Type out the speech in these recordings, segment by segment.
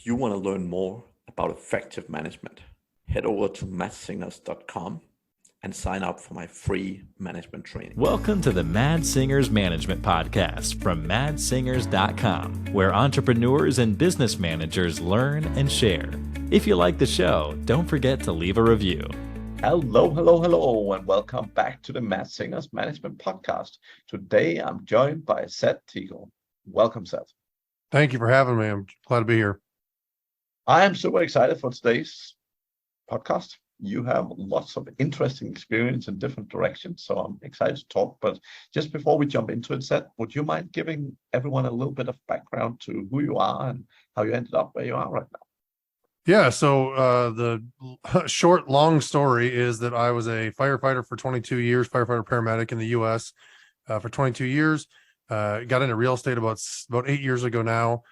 If you want to learn more about effective management, head over to mattsingers.com and sign up for my free management training. Welcome to the Mad Singers Management Podcast from madsingers.com, where entrepreneurs and business managers learn and share. If you like the show, don't forget to leave a review. Hello, and welcome back to the Mad Singers Management Podcast. Today, I'm joined by Seth Teagle. Welcome, Seth. Thank you for having me. I'm glad to be here. I am super excited for today's podcast. You have lots of interesting experience in different directions, so I'm excited to talk. But just before we jump into it, Seth, would you mind giving everyone a little bit of background to who you are and how you ended up where you are right now? Yeah, so the short, long story is that I was a firefighter for 22 years, firefighter paramedic in the U.S. For 22 years. Got into real estate about 8 years ago now.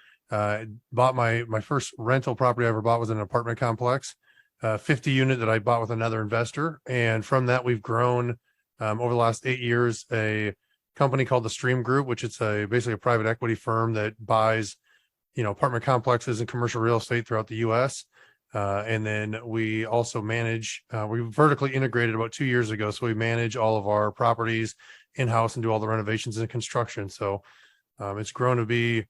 Bought my first rental property I ever bought was an apartment complex, 50 unit that I bought with another investor. And from that, we've grown over the last 8 years a company called the Stream Group, which it's basically a private equity firm that buys apartment complexes and commercial real estate throughout the U.S. And then we also manage, we vertically integrated about 2 years ago. So we manage all of our properties in-house and do all the renovations and construction. So it's grown to be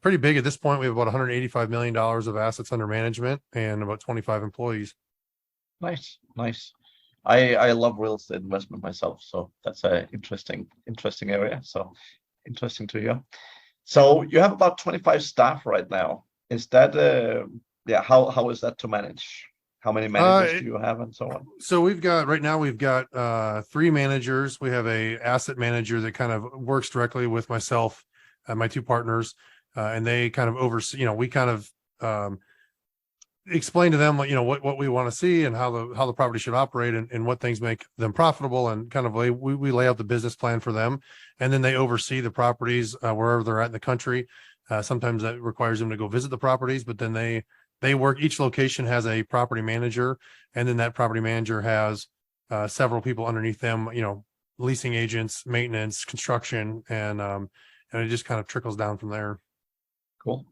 pretty big at this point. We have about $185 million of assets under management and about 25 employees. Nice. I love real estate investment myself. So that's an interesting area. So interesting to hear. So you have about 25 staff right now. Is that how is that to manage? How many managers do you have and so on? So we've got 3 managers. We have a asset manager that kind of works directly with myself and my 2 partners, and they kind of oversee. We kind of explain to them what we want to see and how the property should operate and what things make them profitable, and kind of we lay out the business plan for them, and then they oversee the properties wherever they're at in the country. Sometimes that requires them to go visit the properties, but then they work. Each location has a property manager, and then that property manager has several people underneath them, leasing agents, maintenance, construction, and it just kind of trickles down from there. Cool.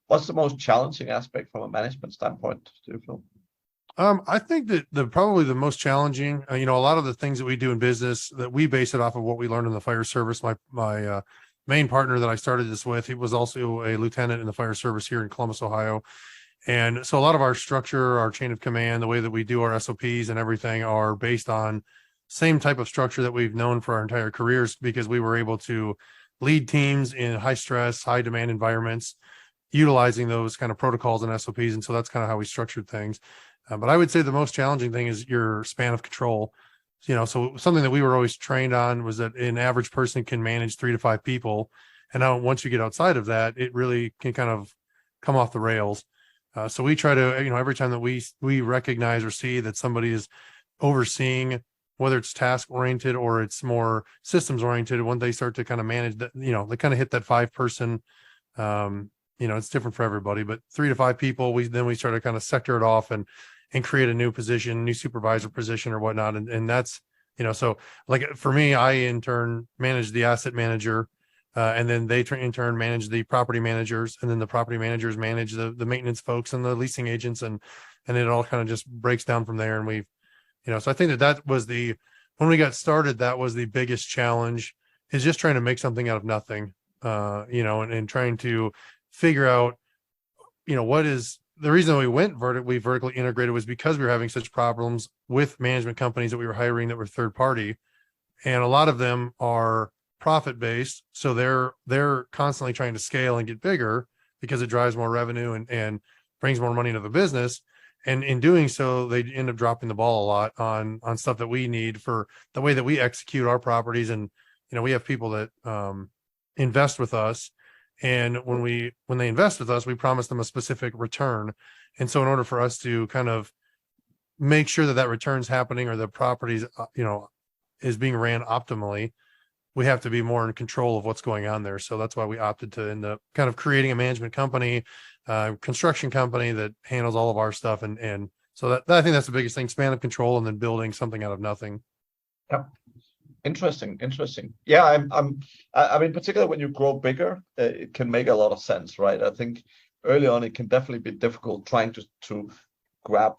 What's the most challenging aspect from a management standpoint, do you feel? I think that probably the most challenging, a lot of the things that we do in business, that we base it off of what we learned in the fire service. My main partner that I started this with, he was also a lieutenant in the fire service here in Columbus, Ohio. And so a lot of our structure, our chain of command, the way that we do our SOPs and everything are based on same type of structure that we've known for our entire careers, because we were able to lead teams in high stress, high demand environments, utilizing those kind of protocols and SOPs. And so that's kind of how we structured things. But I would say the most challenging thing is your span of control. So something that we were always trained on was that an average person can manage 3 to 5 people. And now once you get outside of that, it really can kind of come off the rails. So we try to, every time that we recognize or see that somebody is overseeing, whether it's task oriented or it's more systems oriented, when they start to kind of manage that, they kind of hit that 5-person, it's different for everybody, but 3 to 5 people, we start to kind of sector it off and create a new position, new supervisor position or whatnot. And that's, so like for me, I in turn manage the asset manager, and then they in turn manage the property managers, and then the property managers manage the maintenance folks and the leasing agents, and it all kind of just breaks down from there. And we've, so I think that was when we got started, that was the biggest challenge, is just trying to make something out of nothing, and trying to figure out, what is the reason we went vertically integrated was because we were having such problems with management companies that we were hiring that were third party. And a lot of them are profit based. So they're constantly trying to scale and get bigger because it drives more revenue and brings more money into the business. And in doing so, they end up dropping the ball a lot on stuff that we need for the way that we execute our properties. And, we have people that invest with us. And when they invest with us, we promise them a specific return. And so in order for us to kind of make sure that return's happening, or the properties, is being ran optimally, we have to be more in control of what's going on there. So that's why we opted to end up kind of creating a management company, construction company that handles all of our stuff. And so that I think that's the biggest thing, span of control, and then building something out of nothing. Yep. Interesting. Yeah, I mean, particularly when you grow bigger, it can make a lot of sense, right? I think early on, it can definitely be difficult trying to grab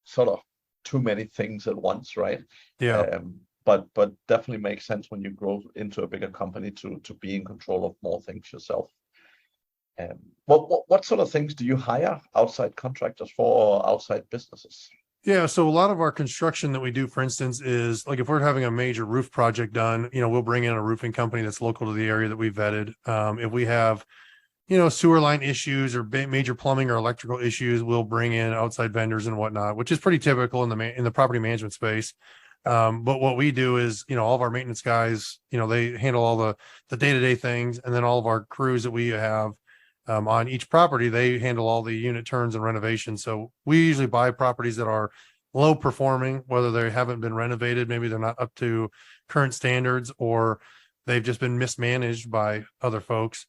sort of too many things at once, right? Yeah. But definitely makes sense when you grow into a bigger company to be in control of more things yourself. What sort of things do you hire outside contractors for, or outside businesses? Yeah, so a lot of our construction that we do, for instance, is like if we're having a major roof project done, we'll bring in a roofing company that's local to the area that we vetted. If we have, sewer line issues or major plumbing or electrical issues, we'll bring in outside vendors and whatnot, which is pretty typical in the property management space. But what we do is, all of our maintenance guys, they handle all the day-to-day things, and then all of our crews that we have on each property, they handle all the unit turns and renovations. So we usually buy properties that are low performing, whether they haven't been renovated, maybe they're not up to current standards, or they've just been mismanaged by other folks.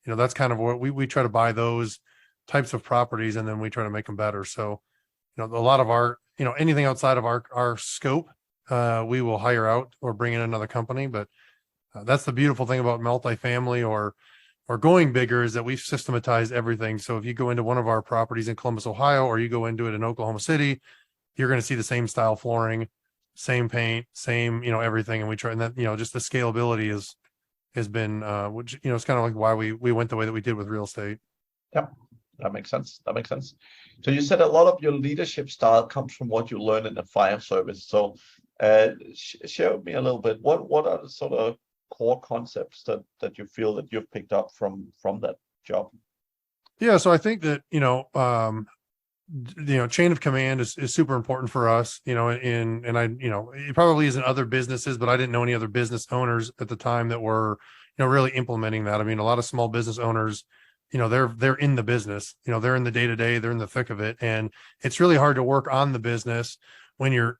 That's kind of what we try to buy those types of properties, and then we try to make them better. So, a lot of our, anything outside of our scope, we will hire out or bring in another company. But that's the beautiful thing about multifamily or going bigger, is that we've systematized everything. So if you go into one of our properties in Columbus, Ohio, or you go into it in Oklahoma City, you're going to see the same style flooring, same paint, same, everything. And we try, and that, just the scalability has been, which, it's kind of like why we went the way that we did with real estate. Yeah, that makes sense. That makes sense. So you said a lot of your leadership style comes from what you learn in the fire service. So share with me a little bit. What are the sort of core concepts that you feel that you've picked up from that job? Yeah, so I think that chain of command is super important for us. And I it probably is in other businesses, but I didn't know any other business owners at the time that were really implementing that. I mean, a lot of small business owners, they're in the business, they're in the day-to-day, they're in the thick of it, and it's really hard to work on the business when you're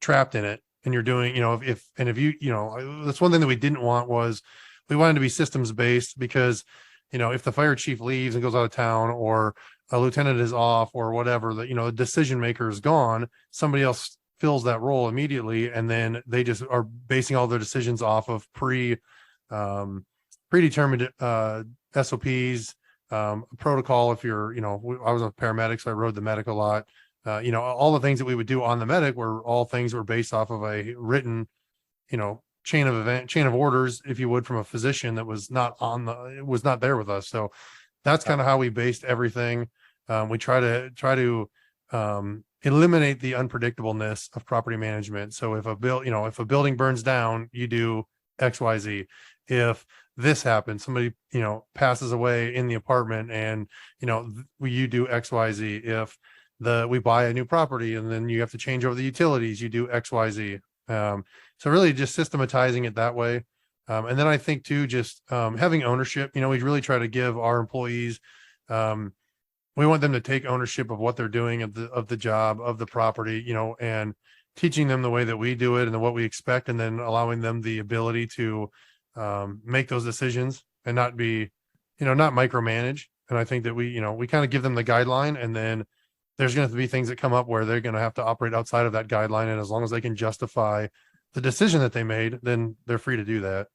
trapped in it. And you're doing, if that's one thing that we didn't want, was we wanted to be systems based, because, if the fire chief leaves and goes out of town, or a lieutenant is off, or whatever, that, the decision maker is gone, somebody else fills that role immediately. And then they just are basing all their decisions off of predetermined SOPs, protocol. If you're, I was a paramedic, so I rode the medic a lot. All the things that we would do on the medic were all things that were based off of a written, chain of orders, if you would, from a physician that was not there with us. So that's kind of how we based everything. We try to eliminate the unpredictableness of property management. So if a building burns down, you do XYZ. If this happens, somebody, passes away in the apartment, and, you do XYZ. If we buy a new property and then you have to change over the utilities, you do XYZ. So really just systematizing it that way. And then I think too, just having ownership, we really try to give our employees, we want them to take ownership of what they're doing, of the job, of the property, and teaching them the way that we do it and what we expect, and then allowing them the ability to make those decisions and not be, not micromanage. And I think that we kind of give them the guideline, and then there's going to be things that come up where they're going to have to operate outside of that guideline. And as long as they can justify the decision that they made, then they're free to do that.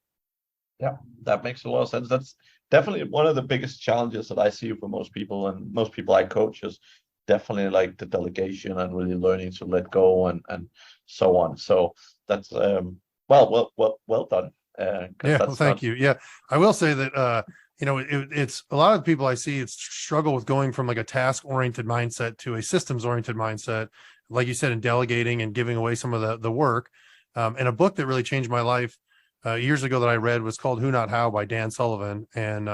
Yeah, that makes a lot of sense. That's definitely one of the biggest challenges that I see for most people, and most people I coach, is definitely like the delegation and really learning to let go and so on. So that's well done. Yeah, well, thank you. Yeah, I will say that it's a lot of people I see struggle with going from like a task-oriented mindset to a systems-oriented mindset, like you said, in delegating and giving away some of the work. And a book that really changed my life years ago that I read was called Who Not How by Dan Sullivan. And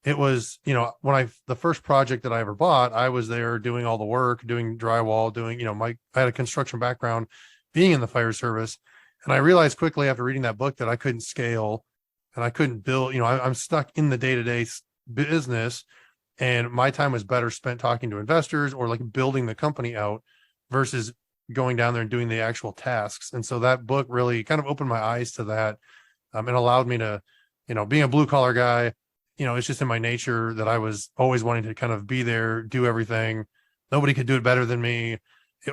it was, the first project that I ever bought, I was there doing all the work, doing drywall, doing, I had a construction background, being in the fire service. And I realized quickly after reading that book that I couldn't scale and I couldn't build, I'm stuck in the day-to-day business, and my time was better spent talking to investors or like building the company out versus going down there and doing the actual tasks. And so that book really kind of opened my eyes to that, and allowed me to, being a blue collar guy, it's just in my nature that I was always wanting to kind of be there, do everything. Nobody could do it better than me.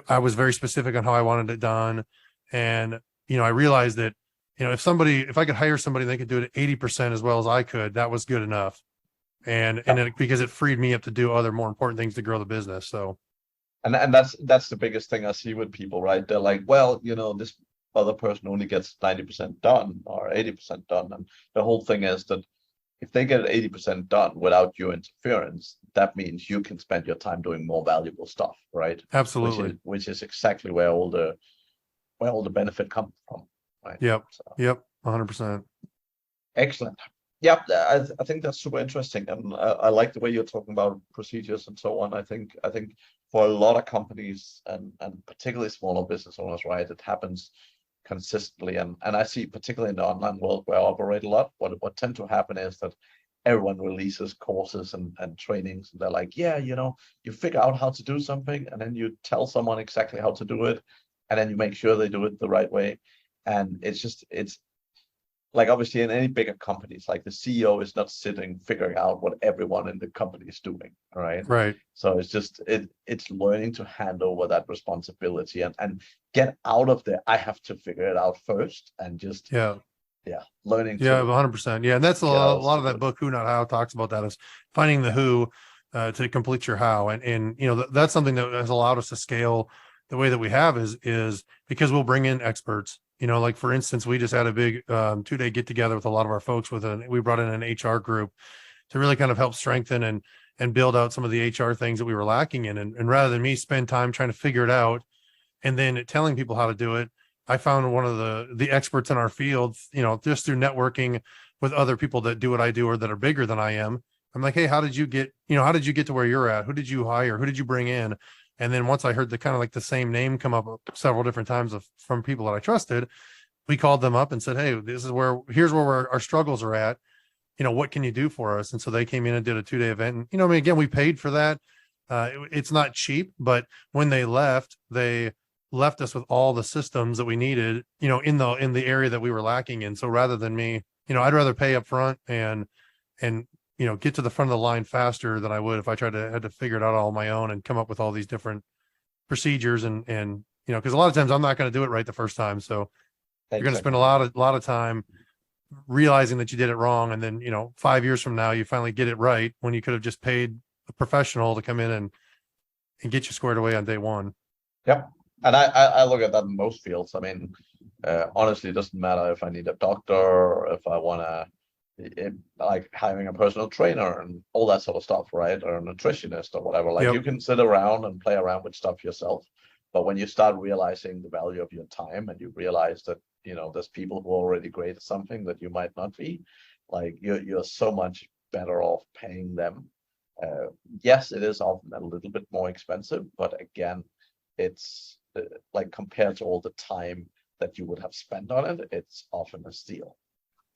I was very specific on how I wanted it done. And, I realized that, if I could hire somebody, they could do it at 80% as well as I could, that was good enough. and because it freed me up to do other more important things to grow the business. So, and that's the biggest thing I see with people, right? They're like, well, this other person only gets 90% done or 80% done, and the whole thing is that if they get 80% done without your interference, that means you can spend your time doing more valuable stuff, right? absolutely. Which is exactly where all the benefit comes from, right? Yep. So, Yep. 100%. excellent. Yep, I think that's super interesting, and I like the way you're talking about procedures and so on. I think for a lot of companies and particularly smaller business owners, right, it happens consistently, and I see particularly in the online world where I operate a lot, what tend to happen is that everyone releases courses and trainings, and they're like, yeah, you figure out how to do something, and then you tell someone exactly how to do it, and then you make sure they do it the right way. And it's like, obviously in any bigger companies, like the CEO is not sitting figuring out what everyone in the company is doing, right? Right. So it's learning to hand over that responsibility and get out of the I have to figure it out first, and just Yeah. learning Yeah. to 100%. Yeah. And that's a get others lot to of do that it. book, Who Not How, talks about that, is finding the who to complete your how. And that's something that has allowed us to scale the way that we have is because we'll bring in experts. Like for instance, we just had a big 2-day get together with a lot of our folks we brought in an HR group to really kind of help strengthen and build out some of the HR things that we were lacking in. And rather than me spend time trying to figure it out and then telling people how to do it, I found one of the experts in our field, just through networking with other people that do what I do or that are bigger than I am. I'm like, hey, how did you get to where you're at? Who did you hire? Who did you bring in? And then once I heard the kind of like the same name come up several different times from people that I trusted, we called them up and said, hey, here's where our struggles are at. What can you do for us? And so they came in and did a 2-day event. And, again, we paid for that. It's not cheap, but when they left us with all the systems that we needed, in the area that we were lacking in. So rather than me, I'd rather pay up front and get to the front of the line faster than I would if I had to figure it out all on my own and come up with all these different procedures and because a lot of times I'm not going to do it right the first time. So you're going to spend a lot of time realizing that you did it wrong. And then, 5 years from now, you finally get it right when you could have just paid a professional to come in and get you squared away on day one. Yep. And I look at that in most fields. I mean, honestly, it doesn't matter if I need a doctor or if I want to, like hiring a personal trainer and all that sort of stuff, right? Or a nutritionist or whatever. Like, Yep. you can sit around and play around with stuff yourself. But when you start realizing the value of your time and you realize that, there's people who are already great at something that you might not be, like you're so much better off paying them. Yes, it is often a little bit more expensive, but again, it's like compared to all the time that you would have spent on it, it's often a steal.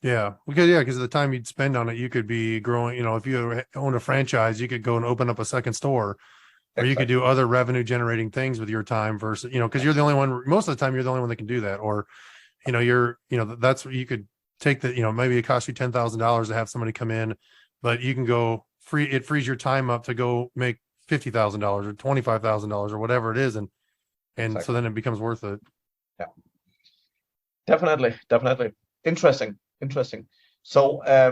Yeah, because of the time you'd spend on it, you could be growing. If you own a franchise, you could go and open up a second store, or you could do other revenue generating things with your time versus, because you're the only one, most of the time you're the only one that can do that. Or, that's what you could take maybe it costs you $10,000 to have somebody come in, but you can go free. It frees your time up to go make $50,000 or $25,000 or whatever it is. And so then it becomes worth it. Yeah, definitely. Interesting. So, I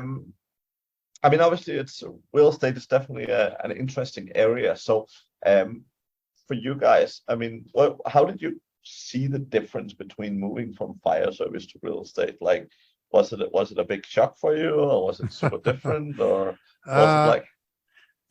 mean, obviously, real estate is definitely an interesting area. So, for you guys, I mean, how did you see the difference between moving from fire service to real estate? Like, was it a big shock for you, or was it super different, or what was it like?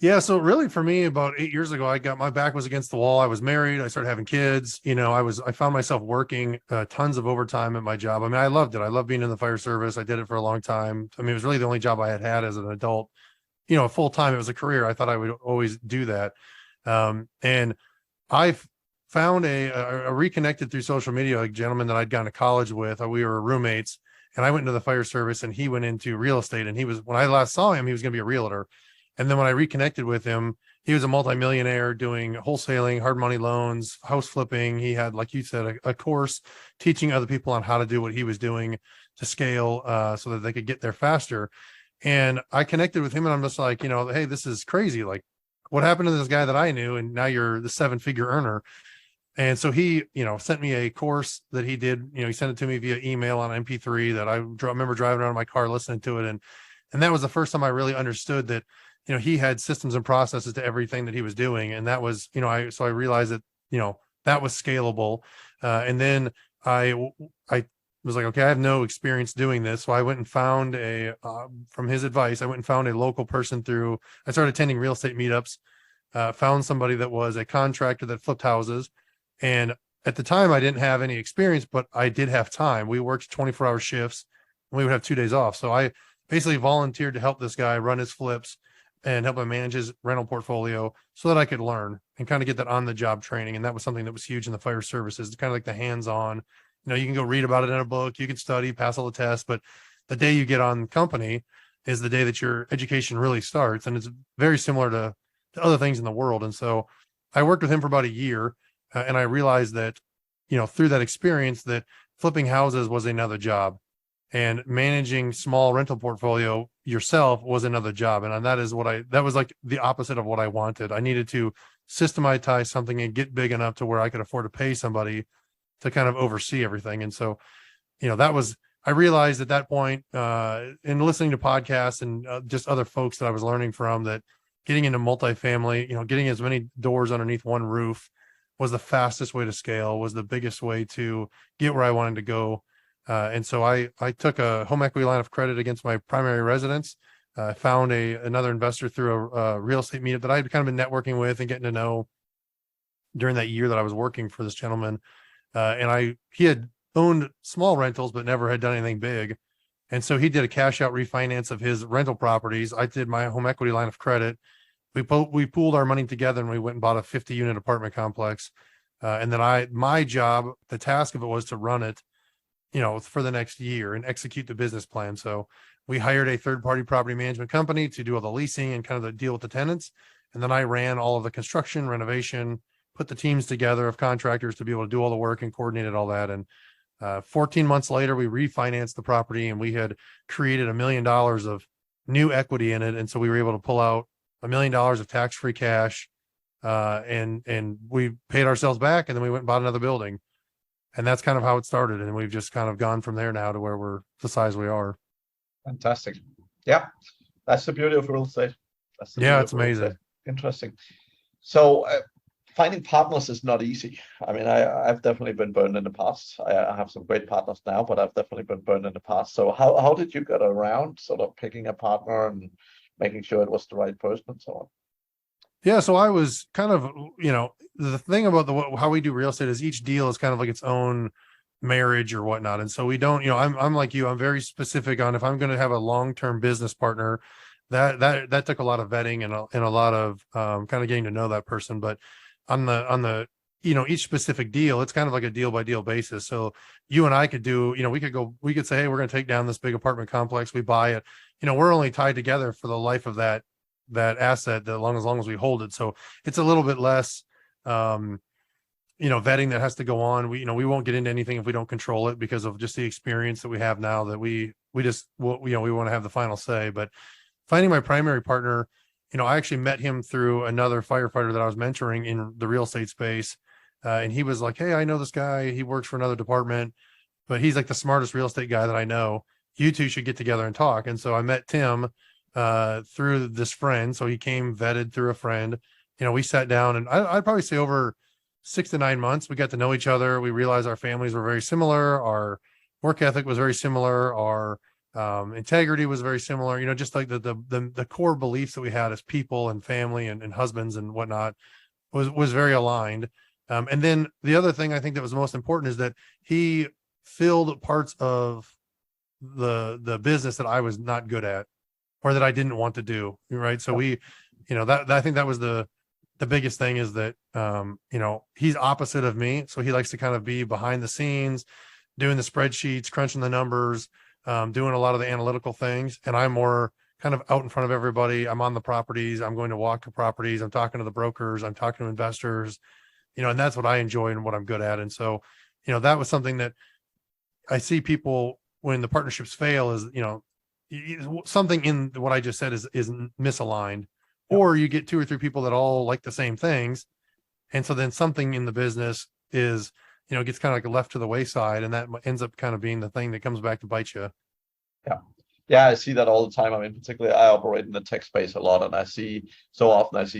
Yeah. So really for me, about 8 years ago, my back was against the wall. I was married. I started having kids. I found myself working tons of overtime at my job. I mean, I loved it. I loved being in the fire service. I did it for a long time. I mean, it was really the only job I had as an adult, full time. It was a career. I thought I would always do that. And I've found a reconnected through social media, a gentleman that I'd gone to college with. We were roommates, and I went into the fire service and he went into real estate. And when I last saw him, he was going to be a realtor. And then when I reconnected with him, he was a multimillionaire doing wholesaling, hard money loans, house flipping. He had, like you said, a course teaching other people on how to do what he was doing to scale so that they could get there faster. And I connected with him, and I'm just like, hey, this is crazy. Like, what happened to this guy that I knew? And now you're the 7-figure earner. And so he, sent me a course that he did. He sent it to me via email on MP3 that I remember driving around in my car listening to it. And that was the first time I really understood that he had systems and processes to everything that he was doing. And that was, I realized that, that was scalable. And then I was like, okay, I have no experience doing this. So I went and found from his advice, I went and found a local person I started attending real estate meetups, found somebody that was a contractor that flipped houses. And at the time I didn't have any experience, but I did have time. We worked 24-hour shifts and we would have 2 days off. So I basically volunteered to help this guy run his flips and help him manage his rental portfolio so that I could learn and kind of get that on the job training. And that was something that was huge in the fire services, kind of like the hands-on, you can go read about it in a book, you can study, pass all the tests, but the day you get on company is the day that your education really starts. And it's very similar to other things in the world. And so I worked with him for about a year, and I realized that, through that experience, that flipping houses was another job, and managing small rental portfolio yourself was another job. And that was like the opposite of what I wanted. I needed to systematize something and get big enough to where I could afford to pay somebody to kind of oversee everything. And so, I realized at that point, in listening to podcasts and just other folks that I was learning from, that getting into multifamily, getting as many doors underneath one roof was the fastest way to scale, was the biggest way to get where I wanted to go. And so I took a home equity line of credit against my primary residence. I found another investor through a real estate meetup that I had kind of been networking with and getting to know during that year that I was working for this gentleman. And he had owned small rentals, but never had done anything big. And so he did a cash out refinance of his rental properties. I did my home equity line of credit. We pooled our money together and we went and bought a 50-unit apartment complex. And then my job, the task of it was to run it, for the next year and execute the business plan. So we hired a third-party property management company to do all the leasing and kind of the deal with the tenants. And then I ran all of the construction, renovation, put the teams together of contractors to be able to do all the work and coordinated all that. And 14 months later, we refinanced the property and we had created $1 million of new equity in it. And so we were able to pull out $1 million of tax-free cash, and we paid ourselves back, and then we went and bought another building. And that's kind of how it started. And we've just kind of gone from there now to where we're the size we are. Fantastic. Yeah. That's the beauty of real estate. It's amazing. Interesting. So finding partners is not easy. I mean, I've definitely been burned in the past. I have some great partners now, but I've definitely been burned in the past. So how did you get around sort of picking a partner and making sure it was the right person and so on? Yeah, so I was kind of, the thing about how we do real estate is each deal is kind of like its own marriage or whatnot. And so we don't, I'm like you, I'm very specific on if I'm going to have a long-term business partner, that took a lot of vetting and a lot of kind of getting to know that person. But on the each specific deal, it's kind of like a deal by deal basis. So you and I could do, we could say, hey, we're going to take down this big apartment complex. We buy it. We're only tied together for the life of that asset, as long as we hold it. So it's a little bit less, vetting that has to go on. We won't get into anything if we don't control it because of just the experience that we have now, that we just, we want to have the final say. But finding my primary partner, I actually met him through another firefighter that I was mentoring in the real estate space. And he was like, hey, I know this guy. He works for another department, but he's like the smartest real estate guy that I know. You two should get together and talk. And so I met Tim through this friend. So he came vetted through a friend. We sat down, and I'd probably say over 6 to 9 months, we got to know each other. We realized our families were very similar. Our work ethic was very similar. Our integrity was very similar. Just like the core beliefs that we had as people and family and husbands and whatnot was very aligned. And then the other thing I think that was most important is that he filled parts of the business that I was not good at, or that I didn't want to do. Right. So we, I think that was the biggest thing, is that, he's opposite of me. So he likes to kind of be behind the scenes, doing the spreadsheets, crunching the numbers, doing a lot of the analytical things. And I'm more kind of out in front of everybody. I'm on the properties. I'm going to walk the properties. I'm talking to the brokers. I'm talking to investors, and that's what I enjoy and what I'm good at. And so, that was something that I see people, when the partnerships fail, is, something in what I just said is misaligned, or you get 2 or 3 people that all like the same things. And so then something in the business is, gets kind of like left to the wayside, and that ends up kind of being the thing that comes back to bite you. Yeah. Yeah, I see that all the time. I mean, particularly I operate in the tech space a lot, and I see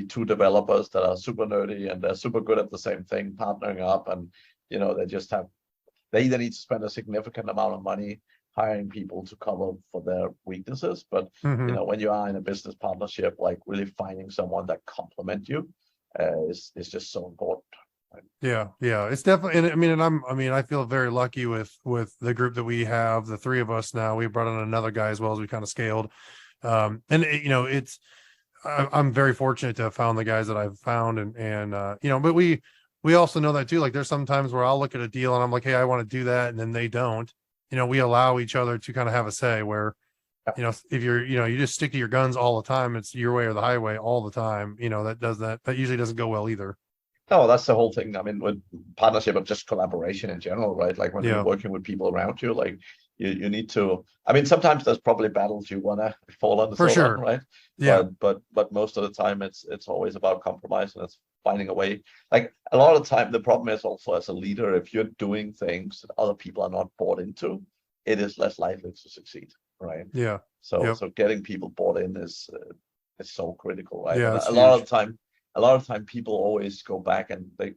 two developers that are super nerdy and they're super good at the same thing, partnering up, and they either need to spend a significant amount of money hiring people to cover for their weaknesses, but Mhm. when you are in a business partnership, like really finding someone that complement you is just so important. Right? Yeah, it's definitely, and I feel very lucky with the group that we have, the three of us now. We brought on another guy as well as we kind of scaled. I'm very fortunate to have found the guys that I've found, but we also know that too. Like there's some times where I'll look at a deal and I'm like, hey, I want to do that, and then they don't. We allow each other to kind of have a say where, if you just stick to your guns all the time, it's your way or the highway all the time. That usually doesn't go well either. No, that's the whole thing. I mean, with partnership or just collaboration in general, right? Like when you're working with people around you, like you need to. I mean, sometimes there's probably battles you wanna fall on the For sword sure. on, right? Yeah. But most of the time, it's always about compromise and it's finding a way. Like a lot of the time, the problem is also as a leader, if you're doing things that other people are not bought into, it is less likely to succeed, right? Yeah. So Yep. so getting people bought in is so critical, right? Yeah, And it's a lot huge. of time a lot of time people always go back and they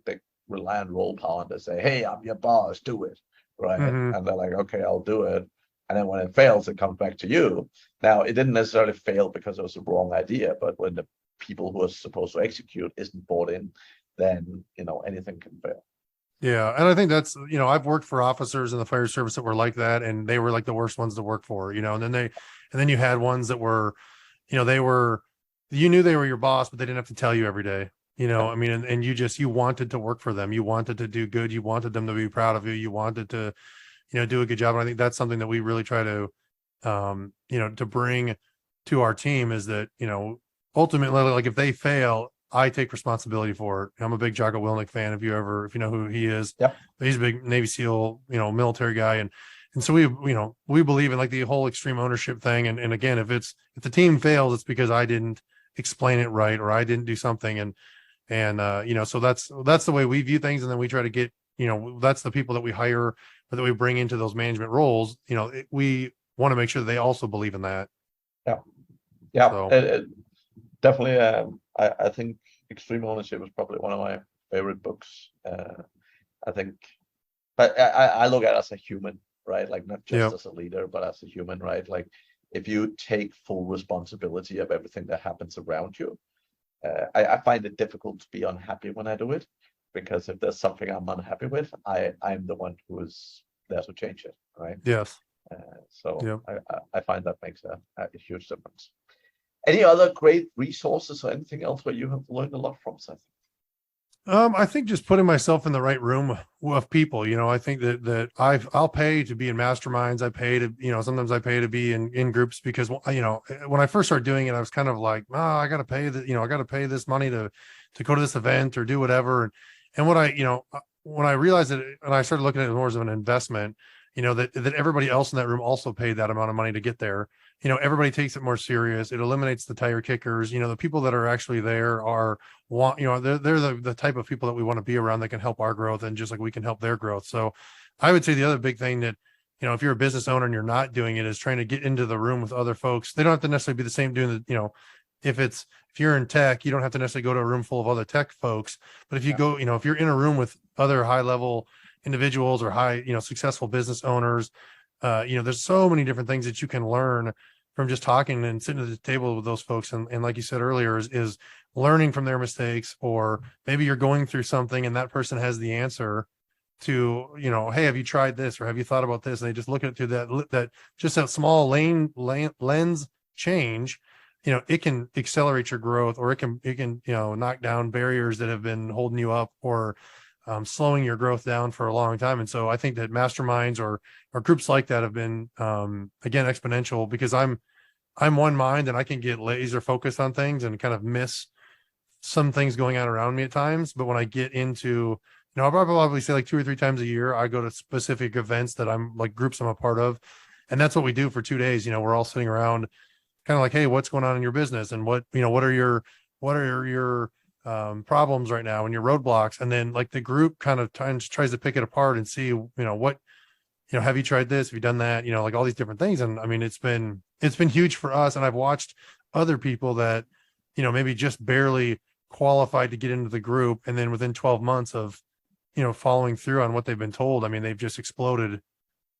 rely on role power and they say, hey, I'm your boss, do it, right? Mhm. And they're like, okay, I'll do it. And then when it fails, it comes back to you. Now, it didn't necessarily fail because it was a wrong idea, but when the people who are supposed to execute isn't bought in, then anything can fail. Yeah, and I think that's, I've worked for officers in the fire service that were like that, and they were like the worst ones to work for, and then you had ones that were, they were, you knew they were your boss, but they didn't have to tell you every day. Yep. And you wanted to work for them. You wanted to do good. You wanted them to be proud of you. You wanted to, do a good job. And I think that's something that we really try to, to bring to our team is that, ultimately, like if they fail, I take responsibility for it. I'm a big Jocko Willink fan. If you know who he is, Yep. He's a big Navy SEAL, military guy. And so we believe in like the whole extreme ownership thing. And again, if the team fails, it's because I didn't explain it right, or I didn't do something. So that's the way we view things. And then we try to get, that's the people that we hire or that we bring into those management roles. We want to make sure that they also believe in that. Yeah. Yeah. So Definitely. I think Extreme Ownership is probably one of my favorite books. I think, but I look at it as a human, right? Like not just as a leader, but as a human, right? Like if you take full responsibility of everything that happens around you, I find it difficult to be unhappy when I do it, because if there's something I'm unhappy with, I'm the one who is there to change it, right? yes. So I find that makes a huge difference. Any other great resources or anything else where you have learned a lot from, Seth? I think just putting myself in the right room of people, I think that I'll pay to be in masterminds. I pay to, sometimes I pay to be in groups because, when I first started doing it, I was kind of like, oh, I got to pay I got to pay this money to go to this event or do whatever. And when I realized it and I started looking at it more as an investment, that everybody else in that room also paid that amount of money to get there. Everybody takes it more serious. It eliminates the tire kickers. The people that are actually there they're the type of people that we want to be around that can help our growth, and just like we can help their growth. So I would say the other big thing that, if you're a business owner and you're not doing it, is trying to get into the room with other folks. They don't have to necessarily be the same doing the, if you're in tech, you don't have to necessarily go to a room full of other tech folks. But if you go, if you're in a room with other high level individuals or high, successful business owners, there's so many different things that you can learn from just talking and sitting at the table with those folks. And like you said earlier, is learning from their mistakes, or maybe you're going through something and that person has the answer to, hey, have you tried this, or have you thought about this? And they just look at it through that just that small lens change. It can accelerate your growth, or it can knock down barriers that have been holding you up, or slowing your growth down for a long time. And so I think that masterminds or groups like that have been, again, exponential, because I'm one mind and I can get laser focused on things and kind of miss some things going on around me at times. But when I get into, I'll probably say like 2 or 3 times a year, I go to specific events that I'm like groups I'm a part of. And that's what we do for 2 days. We're all sitting around kind of like, hey, what's going on in your business? And what are your problems right now and your roadblocks? And then like the group kind of tries to pick it apart and see, have you tried this? Have you done that? Like all these different things. And I mean, it's been huge for us. And I've watched other people that, maybe just barely qualified to get into the group. And then within 12 months of, following through on what they've been told, I mean, they've just exploded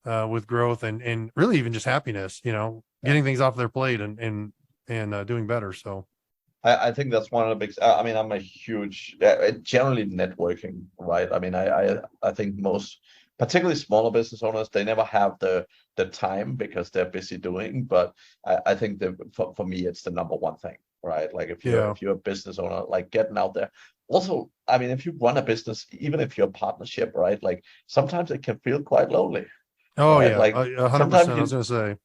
with growth and really even just happiness, getting things off their plate and doing better. So I think that's one of the big. I mean, I'm a huge, generally networking, right? I mean, I think most, particularly smaller business owners, they never have the time because they're busy doing. But I think that for me, it's the number one thing, right? Like if you're a business owner, like getting out there. Also, I mean, if you run a business, even if you're a partnership, right? Like sometimes it can feel quite lonely, oh right? yeah, Like 100%. I was gonna say,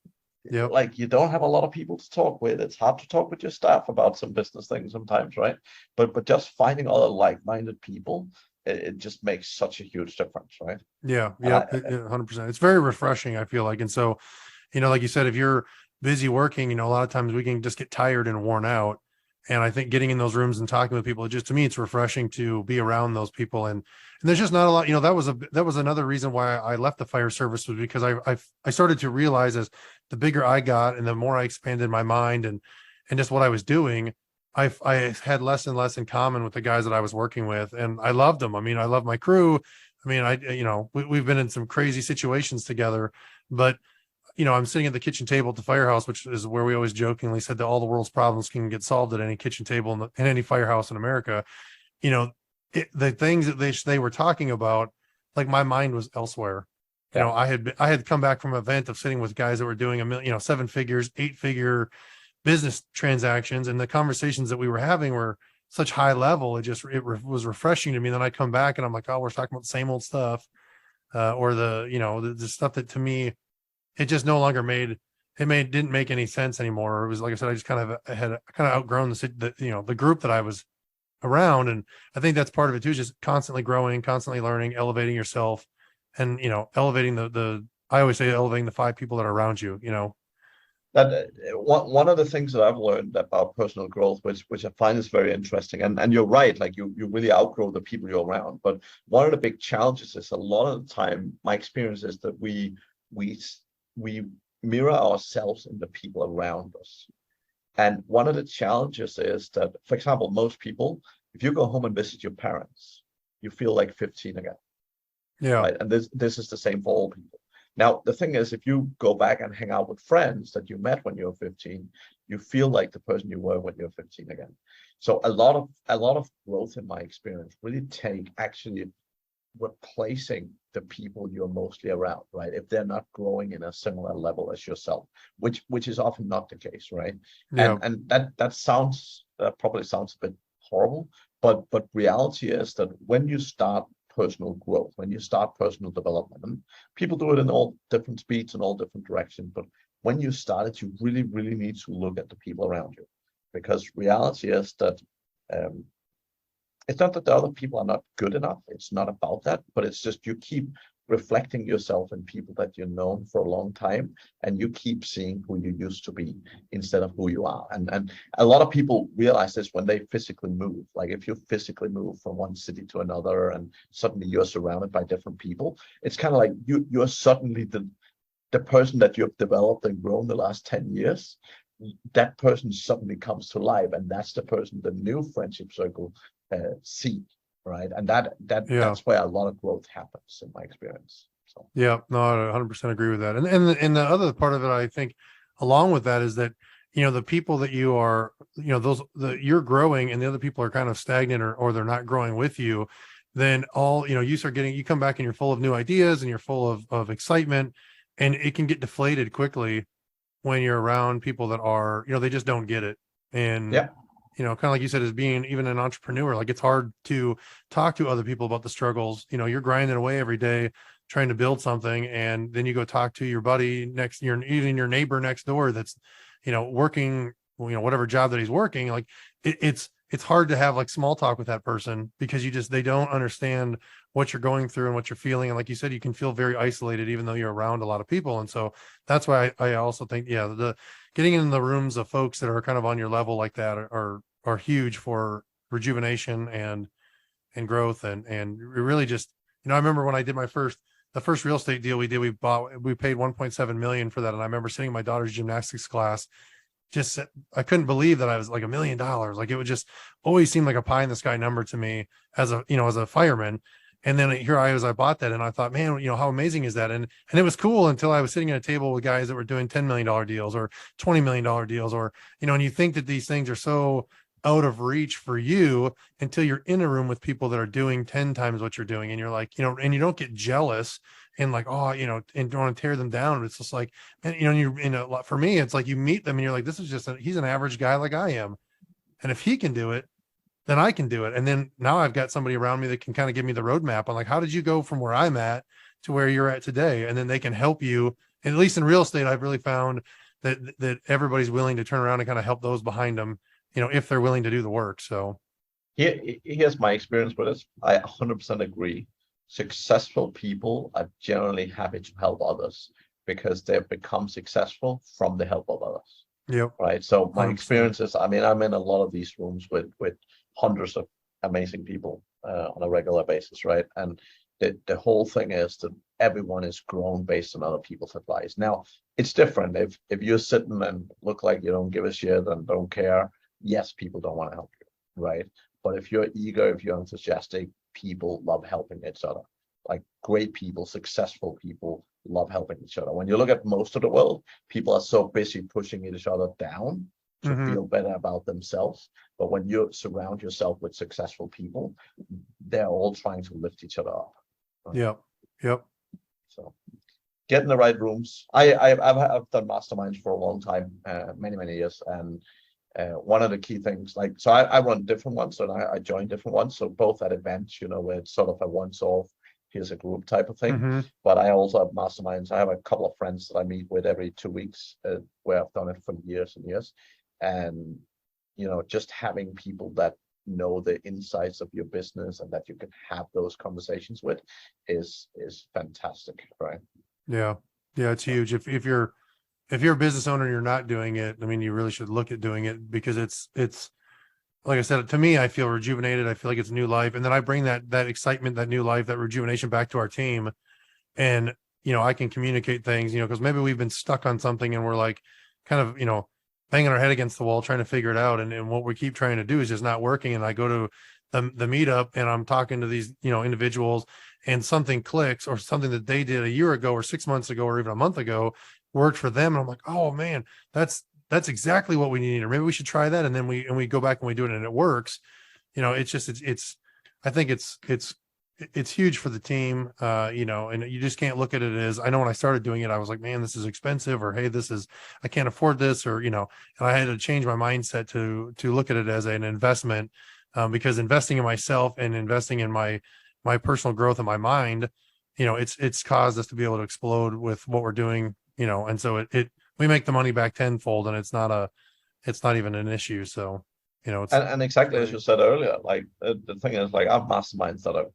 yep. like you don't have a lot of people to talk with. It's hard to talk with your staff about some business things sometimes, right? But just finding other like-minded people, it just makes such a huge difference, right? Yeah, 100%. It's very refreshing, I feel like. And so, like you said, if you're busy working, a lot of times we can just get tired and worn out. And I think getting in those rooms and talking with people, to me, it's refreshing to be around those people. And there's just not a lot, that was another reason why I left the fire service, was because I started to realize, as the bigger I got and the more I expanded my mind and just what I was doing, I had less and less in common with the guys that I was working with. And I loved them. I mean, I love my crew. I mean, we've been in some crazy situations together, but I'm sitting at the kitchen table at the firehouse, which is where we always jokingly said that all the world's problems can get solved at any kitchen table in any firehouse in America. The things that they were talking about, like my mind was elsewhere. I had come back from an event of sitting with guys that were doing 7 figures, 8-figure business transactions, and the conversations that we were having were such high level. It was refreshing to me. Then I come back and I'm like, oh, we're talking about the same old stuff, or the stuff that to me, it just no longer didn't make any sense anymore. It was, like I said, I just kind of outgrown the group that I was around. And I think that's part of it too, just constantly growing, constantly learning, elevating yourself, and elevating I always say elevating the 5 people that are around you. That one of the things that I've learned about personal growth, which I find is very interesting, and you're right, like you really outgrow the people you're around. But one of the big challenges is, a lot of the time, my experience is that we mirror ourselves in the people around us. And one of the challenges is that, for example, most people, if you go home and visit your parents, you feel like 15 again. Yeah. Right. And this is the same for all people. Now, the thing is, if you go back and hang out with friends that you met when you were 15, you feel like the person you were when you were 15 again. So a lot of growth, in my experience, really take actually replacing the people you're mostly around, right? If they're not growing in a similar level as yourself, which is often not the case, right? Yeah. And that sounds probably sounds a bit horrible, but reality is that when you start personal growth, when you start personal development, and people do it in all different speeds and all different directions, but when you start it, you really, really need to look at the people around you, because reality is that it's not that the other people are not good enough. It's not about that, but it's just you keep reflecting yourself in people that you've known for a long time, and you keep seeing who you used to be instead of who you are. And a lot of people realize this when they physically move. Like if you physically move from one city to another and suddenly you're surrounded by different people, it's kind of like you're suddenly the person that you've developed and grown the last 10 years. That person suddenly comes to life, and that's the person the new friendship circle see, right? And that's where a lot of growth happens, in my experience. So Yeah, no, I 100% agree with that. And the other part of it, I think, along with that, is that the people that you are, you're growing, and the other people are kind of stagnant, or they're not growing with you. Then you come back and you're full of new ideas and you're full of excitement, and it can get deflated quickly when you're around people that are, they just don't get it. And yeah, kind of like you said, as being even an entrepreneur, like it's hard to talk to other people about the struggles. You're grinding away every day trying to build something, and then you go talk to your buddy even your neighbor next door that's working whatever job that he's working. Like it's hard to have like small talk with that person, because they don't understand what you're going through and what you're feeling. And like you said, you can feel very isolated even though you're around a lot of people. And so that's why I also think, the getting in the rooms of folks that are kind of on your level like that are huge for rejuvenation and growth. And really just, I remember when I did my first the first real estate deal we did, we paid 1.7 million for that. And I remember sitting in my daughter's gymnastics class, I couldn't believe that I was like $1 million. Like it would just always seem like a pie in the sky number to me as a fireman. And then here I bought that and I thought, man, how amazing is that? And it was cool until I was sitting at a table with guys that were doing $10 million deals or $20 million deals, or, and you think that these things are so out of reach for you until you're in a room with people that are doing 10 times what you're doing. And you're like, and you don't get jealous and like, oh, and don't want to tear them down. It's just like, and for me, it's like you meet them and you're like, this is he's an average guy like I am. And if he can do it, then I can do it. And then now I've got somebody around me that can kind of give me the roadmap on like, how did you go from where I'm to where you're at today? And then they can help you. And at least in real estate, I've really found that everybody's willing to turn around and kind of help those behind them, if they're willing to do the work. So here's my experience with this. I 100% agree. Successful people are generally happy to help others because they've become successful from the help of others. Yep. Right. So my 100%. experience is, I'm in a lot of these rooms with hundreds of amazing people on a regular basis, right? And the whole thing is that everyone is grown based on other people's advice. Now, it's different. If you're sitting and look like you don't give a shit and don't care, yes, people don't want to help you, right? But if you're eager, if you're enthusiastic, people love helping each other. Like great people, successful people love helping each other. When you look at most of the world, people are so busy pushing each other down to feel better about themselves. But when you surround yourself with successful people, they're all trying to lift each other up. Right? Yep. So get in the right rooms. I've done masterminds for a long time, many years. And one of the key things, so I run different ones and I join different ones. So both at events, where it's sort of a once-off, here's a group type of thing. But I also have masterminds. I have a couple of friends that I meet with every 2 weeks where I've done it for years and years. And, just having people that know the insights of your business and that you can have those conversations with is fantastic, right? Yeah, it's huge. If you're a business owner and you're not doing it, I mean, you really should look at doing it because it's like I said, to me, I feel rejuvenated. I feel like it's new life. And then I bring that excitement, that new life, that rejuvenation back to our team. And, I can communicate things, because maybe we've been stuck on something and we're like kind of, banging our head against the wall, trying to figure it out. And what we keep trying to do is just not working. And I go to the meetup and I'm talking to these, individuals and something clicks or something that they did a year ago or 6 months ago or even a month ago worked for them. And I'm like, oh man, that's exactly what we need. Or maybe we should try that. And then we go back and we do it and it works. I think it's huge for the team, and you just can't look at it as, I know when I started doing it, I was like, man, this is expensive, or, hey, I can't afford this, or, and I had to change my mindset to look at it as an investment, because investing in myself and investing in my personal growth in my mind, it's caused us to be able to explode with what we're doing, and so we make the money back tenfold, and it's not even an issue. So, it's and exactly as you said earlier, like the thing is, like, I've masterminds that are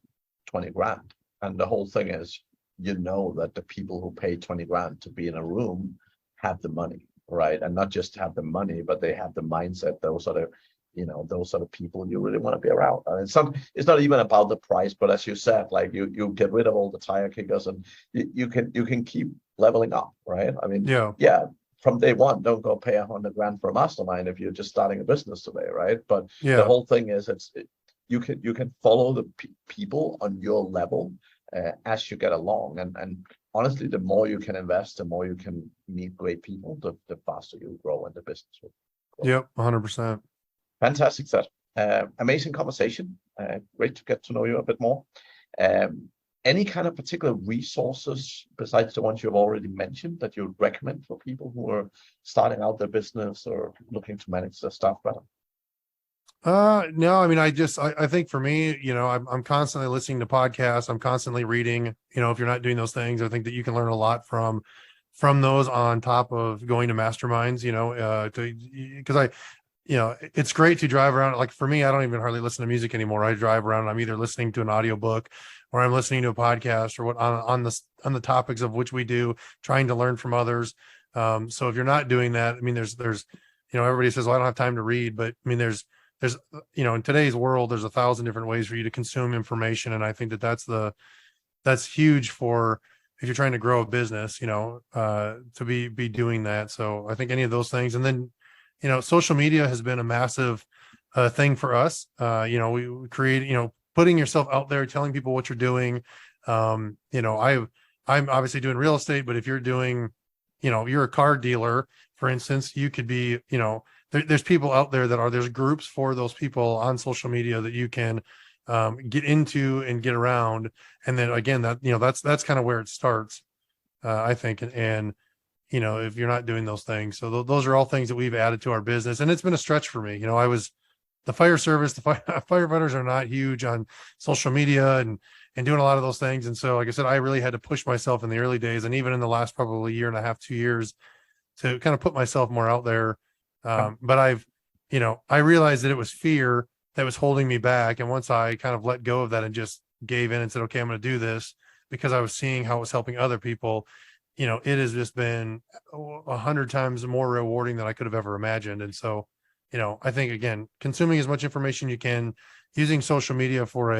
20 grand, and the whole thing is, that the people who pay 20 grand to be in a room have the money, right? And not just have the money, but they have the mindset. Those are the people you really want to be around. And it's not even about the price, but as you said, like you get rid of all the tire kickers and you can keep leveling up, right? I mean, yeah, from day one, don't go pay 100 grand for a mastermind if you're just starting a business today, right? But the whole thing is, you can follow the people on your level as you get along, and honestly, the more you can invest, the more you can meet great people, the faster you grow in the business will grow. Yep, 100%. Fantastic, Seth. Amazing conversation. Great to get to know you a bit more. Any kind of particular resources besides the ones you've already mentioned that you would recommend for people who are starting out their business or looking to manage their staff better? No, I mean, I think for me, I'm constantly listening to podcasts. I'm constantly reading, if you're not doing those things, I think that you can learn a lot from those on top of going to masterminds, because it's great to drive around. Like for me, I don't even hardly listen to music anymore. I drive around and I'm either listening to an audiobook or I'm listening to a podcast or what on the topics of which we do, trying to learn from others. So if you're not doing that, I mean, there's, everybody says, well, I don't have time to read, but I mean, there's, in today's world, there's 1,000 different ways for you to consume information. And I think that's huge for if you're trying to grow a business, to be doing that. So I think any of those things. And then, social media has been a massive thing for us. We create, putting yourself out there, telling people what you're doing. I'm obviously doing real estate, but if you're doing, you're a car dealer, for instance, you could be, there's people out there there's groups for those people on social media that you can get into and get around. And then again, that's kind of where it starts, I think. And if you're not doing those things, so those are all things that we've added to our business. And it's been a stretch for me. I was the fire service, firefighters are not huge on social media and doing a lot of those things. And so, like I said, I really had to push myself in the early days, and even in the last probably year and a half, 2 years, to kind of put myself more out there. But I realized that it was fear that was holding me back. And once I kind of let go of that and just gave in and said, okay, I'm going to do this, because I was seeing how it was helping other people, it has just been 100 times more rewarding than I could have ever imagined. And so, I think, again, consuming as much information you can, using social media for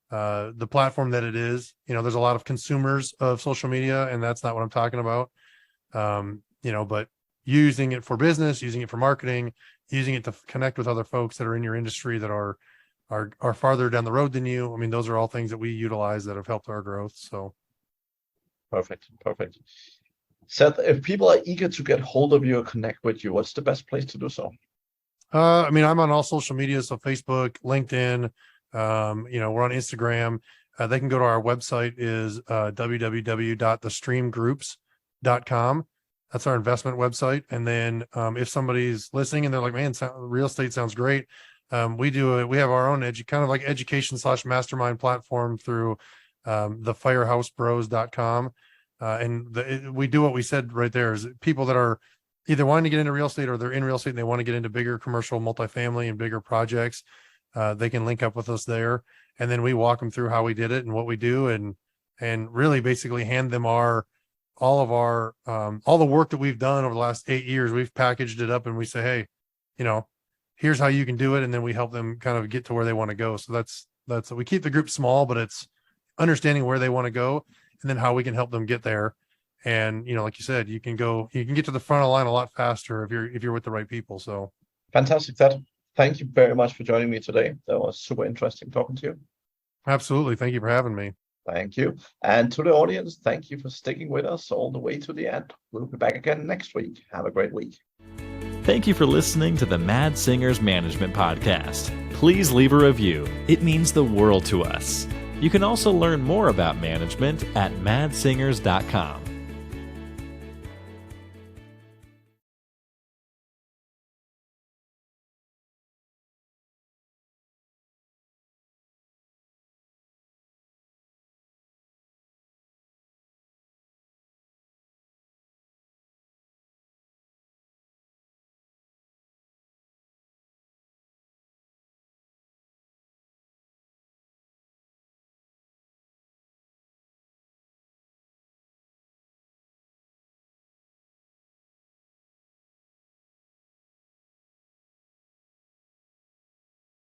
the platform that it is. There's a lot of consumers of social media, and that's not what I'm talking about. But using it for business, using it for marketing, using it to connect with other folks that are in your industry that are farther down the road than you. I mean, those are all things that we utilize that have helped our growth. So perfect. Seth, if people are eager to get hold of you or connect with you, what's the best place to do so? I'm on all social media, so Facebook, LinkedIn, we're on Instagram. They can go to our website, is www.thestreamgroups.com. That's our investment website. And then if somebody's listening and they're like, man, real estate sounds great, we have our own kind of like education/mastermind platform through thefirehousebros.com. We do what we said right there, is people that are either wanting to get into real estate, or they're in real estate and they want to get into bigger commercial multifamily and bigger projects. They can link up with us there, and then we walk them through how we did it and what we do, and really basically hand them all the work that we've done over the last 8 years. We've packaged it up and we say, hey, here's how you can do it. And then we help them kind of get to where they want to go. So that's we keep the group small, but it's understanding where they want to go and then how we can help them get there. And, like you said, you can get to the front of the line a lot faster if you're with the right people. So fantastic, Seth. Thank you very much for joining me today. That was super interesting talking to you. Absolutely. Thank you for having me. Thank you. And to the audience, thank you for sticking with us all the way to the end. We'll be back again next week. Have a great week. Thank you for listening to the Mad Singers Management Podcast. Please leave a review. It means the world to us. You can also learn more about management at madsingers.com.